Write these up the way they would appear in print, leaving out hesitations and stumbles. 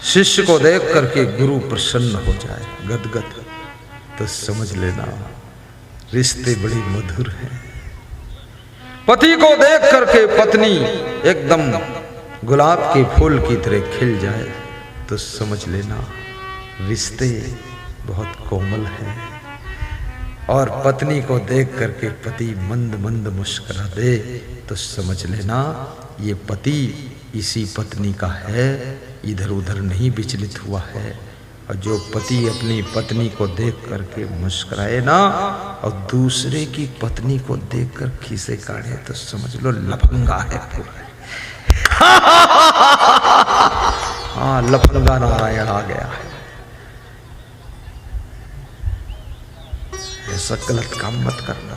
शिष्य को देख करके गुरु प्रसन्न हो जाए गदगद, तो समझ लेना रिश्ते बड़ी मधुर हैं। पति को देख करके पत्नी एकदम गुलाब के फूल की तरह खिल जाए, तो समझ लेना रिश्ते बहुत कोमल हैं। और पत्नी को देख करके पति मंद मंद मुस्कुरा दे, तो समझ लेना ये पति इसी पत्नी का है, इधर उधर नहीं विचलित हुआ है। और जो पति अपनी पत्नी को देख करके मुस्कुराए ना और दूसरे की पत्नी को देखकर खीसे काढ़े, तो समझ लो लफंगा है पूरा। हाँ, लफंगा नारायण आ गया है। ऐसा गलत काम मत करना।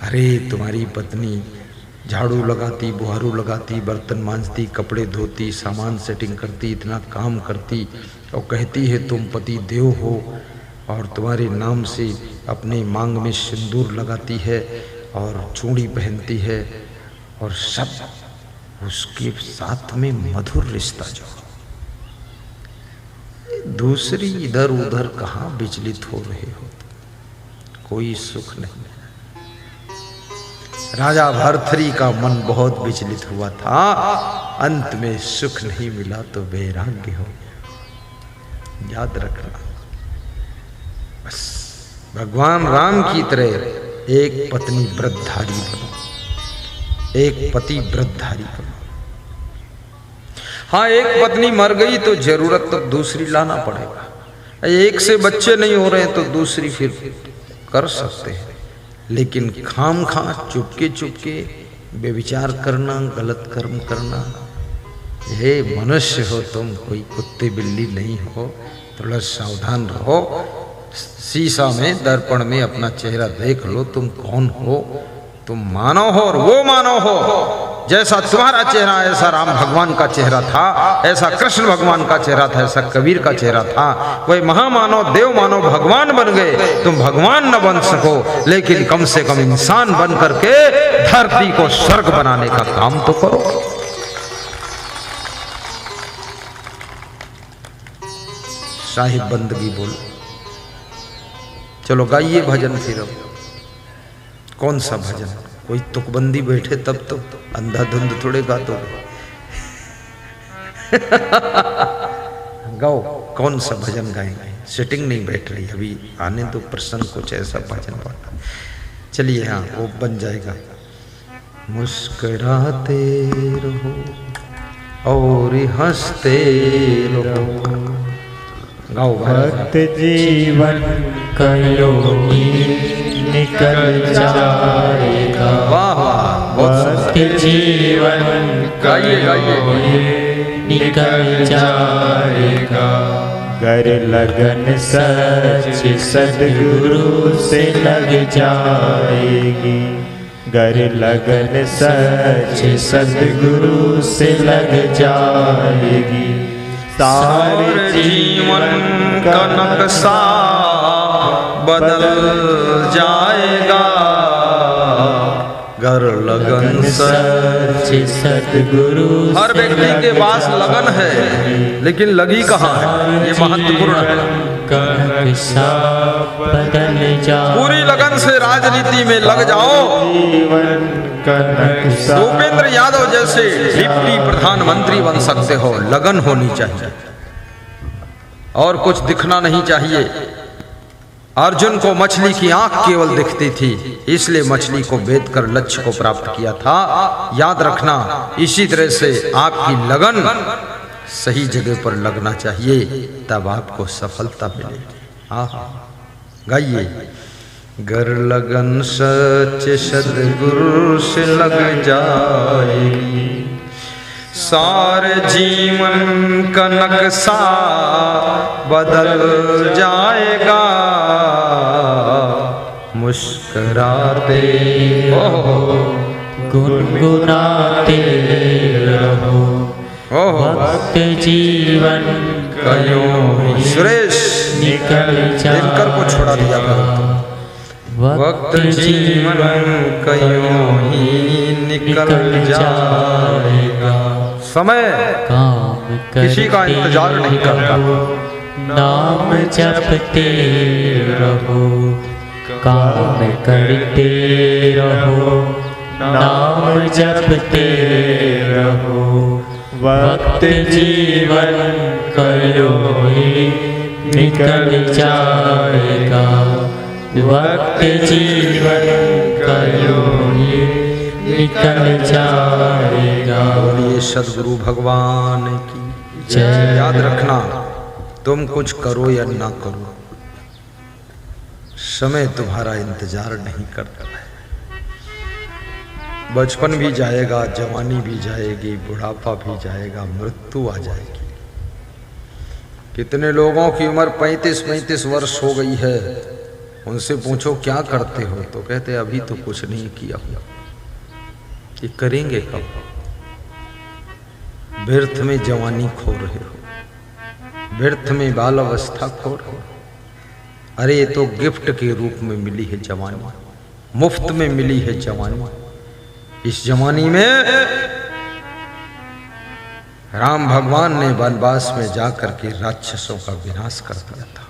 अरे तुम्हारी पत्नी झाड़ू लगाती, बुहारू लगाती, बर्तन मांजती, कपड़े धोती, सामान सेटिंग करती, इतना काम करती और कहती है तुम पति देव हो, और तुम्हारे नाम से अपने मांग में सिंदूर लगाती है और चूड़ी पहनती है, और सब उसके साथ में मधुर रिश्ता जो दूसरी इधर उधर कहाँ विचलित हो रहे हो, कोई सुख नहीं। राजा भर्तृहरि का मन बहुत विचलित हुआ था, अंत में सुख नहीं मिला तो वैराग्य हो गया। याद रखना, बस भगवान राम की तरह एक पत्नी व्रतधारी बनो, एक पति व्रतधारी बनो। हाँ, एक पत्नी मर गई तो जरूरत तो दूसरी लाना पड़ेगा। एक से बच्चे नहीं हो रहे तो दूसरी फिर कर सकते हैं, लेकिन खाम खा चुपके चुपके बेविचार करना, गलत कर्म करना। हे मनुष्य हो तुम, कोई कुत्ते बिल्ली नहीं हो, थोड़ा सावधान रहो। शीशा में दर्पण में अपना चेहरा देख लो, तुम कौन हो। तुम मानव हो और वो मानव हो। जैसा तुम्हारा चेहरा ऐसा राम भगवान का चेहरा था, ऐसा कृष्ण भगवान का चेहरा था, ऐसा कबीर का चेहरा था। कोई महामानव, देव मानव, भगवान बन गए। तुम भगवान न बन सको, लेकिन कम से कम इंसान बन करके धरती को स्वर्ग बनाने का काम तो करो। साहिब बंदगी बोलो। चलो गाइए भजन फिर। कौन सा भजन? कोई तुकबंदी बैठे तब तो, अंधाधुंध थोड़े गा दो। गाओ, कौन सा भजन गाएंगे? सेटिंग नहीं बैठ रही अभी, आने दो प्रसंग, कुछ ऐसा भजन पाना। चलिए, हाँ वो बन जाएगा। मुस्कुराते रहो और हंसते रहो। गाओ। भक्त जीवन कयोगी निकल जाएगा। वाह वाह, भक्त जीवन कयोगी निकल जाएगा। गर लगन सच सद्गुरु से लग जाएगी। गर लगन सच सद्गुरु से लग जाएगी। सारे जीवन का नक्शा बदल जाएगा। गर लगन सच सद्गुरु। हर व्यक्ति के पास लगन है, लेकिन लगी कहाँ है, ये महत्वपूर्ण है। बदल जाए। पूरी लगन से राजनीति में लग जाओ। भूपेंद्र यादव जैसे डिप्टी प्रधानमंत्री बन सकते हो। लगन होनी चाहिए और कुछ दिखना नहीं चाहिए। अर्जुन को मछली की आंख केवल दिखती थी, इसलिए मछली को बेच कर लक्ष्य को प्राप्त किया था। याद रखना, इसी तरह से आपकी लगन सही जगह पर लगना चाहिए, तब आपको सफलता मिलेगी। हाँ, गाइए। गर लगन सच सद्गुरु से लग जाएगी। सारे जीवन का नक्शा बदल जाएगा। मुस्कुराते रहो, गुनगुनाते रहो। भक्त जीवन कयों सुरेश निकल दिनकर को छोड़ा दिया करो। वक्त जीवन कयों ही निकल जाएगा। समय किसी का इंतजार नहीं करता। नाम जपते रहो, काम करते रहो, नाम जपते रहो, वक्त जीवन करो ही निकल जाएगा, वक्त जीवन करो ही निकल जाएगा। बोलिए सदगुरु भगवान की जय। याद रखना, तुम कुछ करो या ना करो, समय तुम्हारा इंतजार नहीं करता है। बचपन भी जाएगा, जवानी भी जाएगी, बुढ़ापा भी जाएगा, मृत्यु आ जाएगी। कितने लोगों की उम्र 35-35 वर्ष हो गई है, उनसे पूछो क्या करते हो तो कहते अभी तो कुछ नहीं किया हुआ। ये करेंगे कब? व्यर्थ में जवानी खो रहे हो, व्यर्थ में बाल अवस्था खो रहे हो। अरे ये तो गिफ्ट के रूप में मिली है जवानी, मुफ्त में मिली है जवानी। इस जवानी में राम भगवान ने वनवास में जाकर के राक्षसों का विनाश कर दिया था,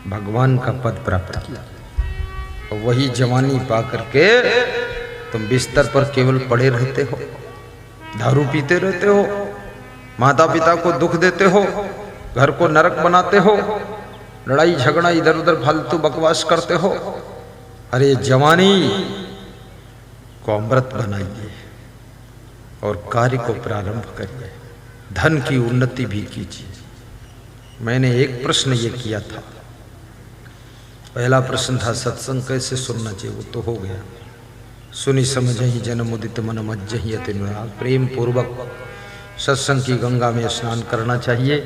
भगवान का पद प्राप्त किया। और वही जवानी पा करके तुम बिस्तर पर केवल पड़े रहते हो, दारू पीते रहते हो, माता पिता को दुख देते हो, घर को नरक बनाते हो, लड़ाई झगड़ा इधर उधर फालतू बकवास करते हो। अरे जवानी को अमृत बनाइए और कार्य को प्रारंभ करिए, धन की उन्नति भी कीजिए। मैंने एक प्रश्न ये किया था, पहला प्रश्न था सत्संग कैसे सुनना चाहिए, वो तो हो गया। सुनी समझहि जन्म उदित मन मज्जहि अति अनुराग, प्रेम पूर्वक सत्संग की गंगा में स्नान करना चाहिए।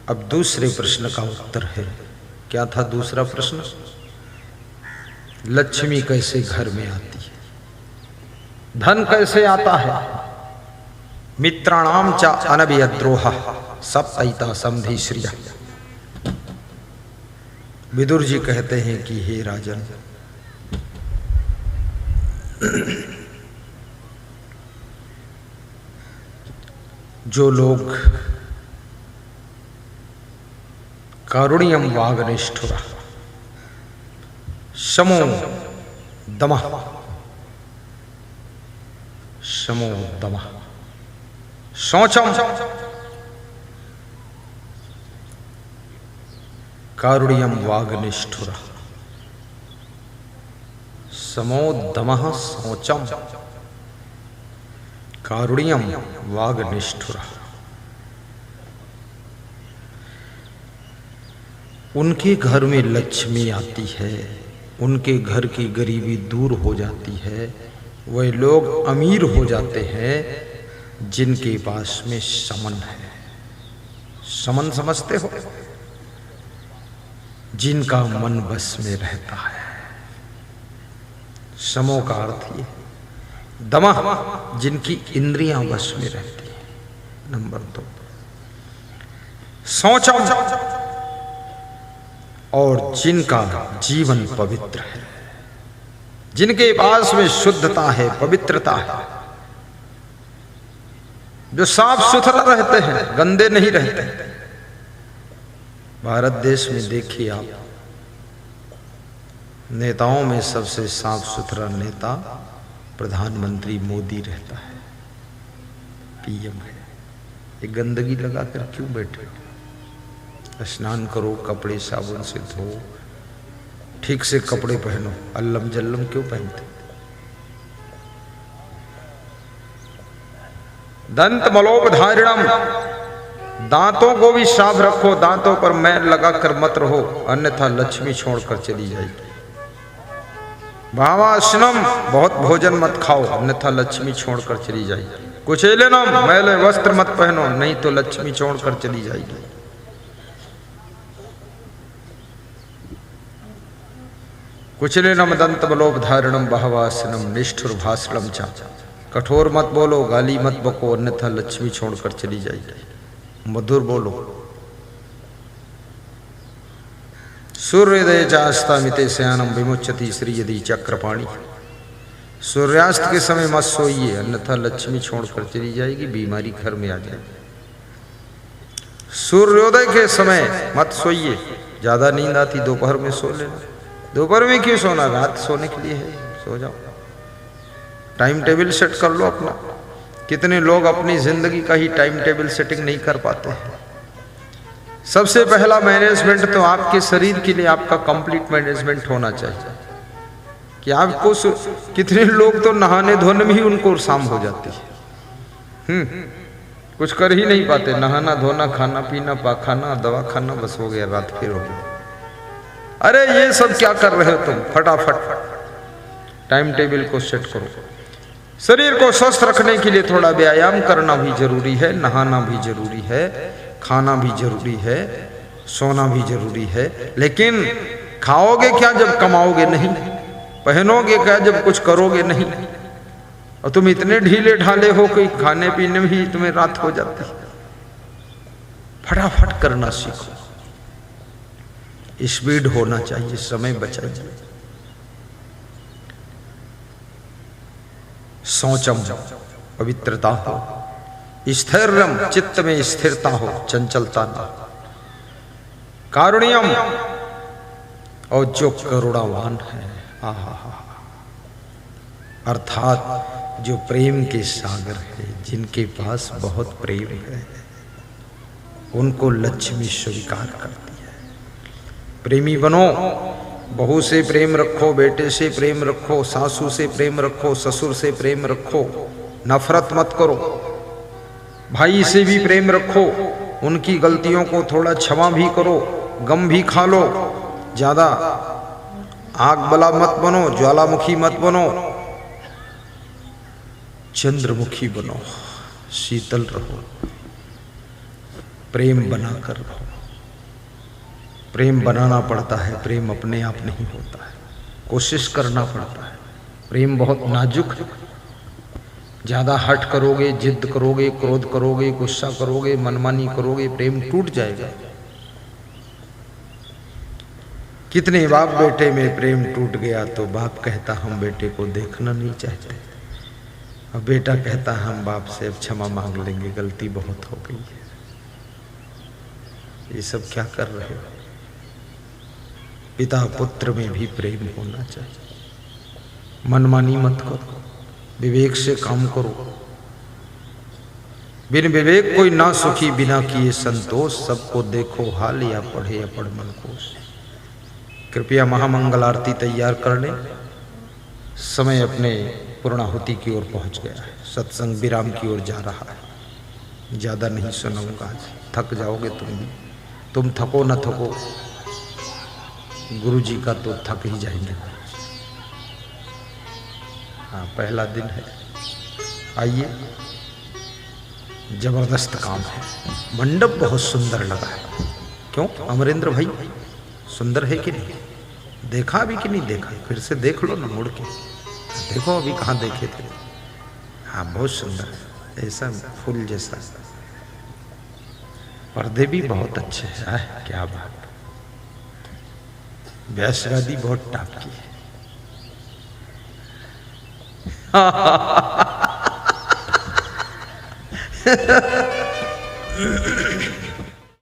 अब दूसरे प्रश्न का उत्तर है। क्या था दूसरा प्रश्न? लक्ष्मी कैसे घर में आती है, धन कैसे आता है? मित्राणाम च अनभिद्रोह सप्तैता समधि श्रिया। विदुर जी कहते हैं कि हे राजन, जो लोग कारुण्यम वागनिष्ठुरा समो दमः शौचम कारुण्यम वागनिष्ठुरा समोदमः शौचम कारुण्यम वागनिष्ठुरा। उनके घर में लक्ष्मी आती है, उनके घर की गरीबी दूर हो जाती है, वह लोग अमीर हो जाते हैं जिनके पास में समन है। समन समझते हो? जिनका मन बस में रहता है। समो का अर्थ ये, दमः जिनकी इंद्रियां बस में रहती है। नंबर 2 शौचम, और जिनका जीवन पवित्र है, जिनके पास में शुद्धता है, पवित्रता है, जो साफ सुथरा रहते हैं, गंदे नहीं रहते। भारत देश में देखिए आप, नेताओं में सबसे साफ सुथरा नेता प्रधानमंत्री मोदी रहता है, पीएम है। ये गंदगी लगाकर क्यों बैठे? स्नान करो, कपड़े साबुन से धो, ठीक से कपड़े पहनो, अल्लम जल्लम क्यों पहनते? दंत मलोपधारिणम, दांतों को भी साफ रखो, दांतों पर मैल लगाकर मत रहो, अन्यथा लक्ष्मी छोड़कर चली जाएगी। भावासनम, बहुत भोजन मत खाओ, अन्यथा लक्ष्मी छोड़कर चली जाएगी। कुचेलनम, मैले वस्त्र मत पहनो, नहीं तो लक्ष्मी छोड़कर चली जाएगी। कुचलेनम दंत बलोपधारणम बहवासनम निष्ठुर भाषणम चा, कठोर मत बोलो, गाली मत बको, अन्यथा लक्ष्मी छोड़कर चली जाएगी। मधुर बोलो। सूर्योदय चास्तामिते श्यानम विमुच्यति श्री यदि चक्रपाणी, सूर्यास्त के समय मत सोइए, अन्यथा लक्ष्मी छोड़कर चली जाएगी, बीमारी घर में आ जाएगी। सूर्योदय के समय मत सोइए, ज्यादा नींद आती दोपहर में सो लेना। दोपहर में क्यों सोना, रात सोने के लिए है, सो जाओ। टाइम टेबल सेट कर लो अपना। कितने लोग अपनी जिंदगी का ही टाइम टेबल सेटिंग नहीं कर पाते हैं। सबसे पहला मैनेजमेंट तो आपके शरीर के लिए आपका कंप्लीट मैनेजमेंट होना चाहिए कि आपको कितने लोग तो नहाने धोने में ही उनको शाम हो जाती है, कुछ कर ही नहीं पाते। नहाना धोना, खाना पीना, पाखाना, दवा खाना, बस हो गया, रात फिर हो गया। अरे ये सब क्या कर रहे हो तुम, फटाफट टाइम टेबल को सेट करो। शरीर को स्वस्थ रखने के लिए थोड़ा व्यायाम करना भी जरूरी है, नहाना भी जरूरी है, खाना भी जरूरी है, सोना भी जरूरी है। लेकिन खाओगे क्या जब कमाओगे नहीं, पहनोगे क्या जब कुछ करोगे नहीं। और तुम इतने ढीले ढाले हो कि खाने पीने में ही तुम्हें रात हो जाती। फटाफट करना सीखो, स्पीड होना चाहिए, समय बचाइए। शौचम पवित्रता हो, स्थैर्यम चित्त में स्थिरता हो, चंचलता ना। कारुण्यम और जो करुणावान है, अर्थात जो प्रेम के सागर है, जिनके पास बहुत प्रेम है, उनको लक्ष्मी स्वीकार करती है। प्रेमी बनो, बहू से प्रेम रखो, बेटे से प्रेम रखो, सासू से प्रेम रखो, ससुर से प्रेम रखो, नफरत मत करो। भाई से भी प्रेम रखो, उनकी गलतियों को थोड़ा क्षमा भी करो, गम भी खा लो। ज्यादा आग बला मत बनो, ज्वालामुखी मत बनो, चंद्रमुखी बनो, शीतल रहो, प्रेम बनाकर रहो। प्रेम बनाना पड़ता है, प्रेम अपने आप नहीं होता है, कोशिश करना पड़ता है। प्रेम बहुत नाजुक है। ज्यादा हट करोगे, जिद करोगे, क्रोध करोगे, गुस्सा करोगे, मनमानी करोगे, प्रेम टूट जाएगा। कितने बाप बेटे में प्रेम टूट गया तो बाप कहता हम बेटे को देखना नहीं चाहते, और बेटा कहता हम बाप से अब क्षमा मांग लेंगे, गलती बहुत हो गई है। ये सब क्या कर रहे हो? पिता पुत्र में भी प्रेम होना चाहिए। मनमानी मत करो, विवेक से काम करो। बिन विवेक कोई ना सुखी, बिना किए संतोष। सबको देखो हाल या पढ़े अपड़ मन कोश। कृपया महामंगल आरती तैयार कर लें। समय अपने पूर्णाहुति की ओर पहुंच गया है। सत्संग विराम की ओर जा रहा है। ज़्यादा नहीं सुनाऊंगा आज, थक जाओगे तुम भी। तुम थको न थको, गुरु जी का तो थक ही जाएंगे। हाँ, पहला दिन है, आइए। जबरदस्त काम है। मंडप बहुत सुंदर लगा है। क्यों अमरेंद्र भाई, सुंदर है कि नहीं? देखा अभी कि नहीं देखा? फिर से देख लो ना, मुड़ के देखो, अभी कहाँ देखे थे। हाँ, बहुत सुंदर है, ऐसा फूल जैसा। पर्दे भी बहुत अच्छे हैं। क्या बात, व्यासवादी बहुत टाप की है।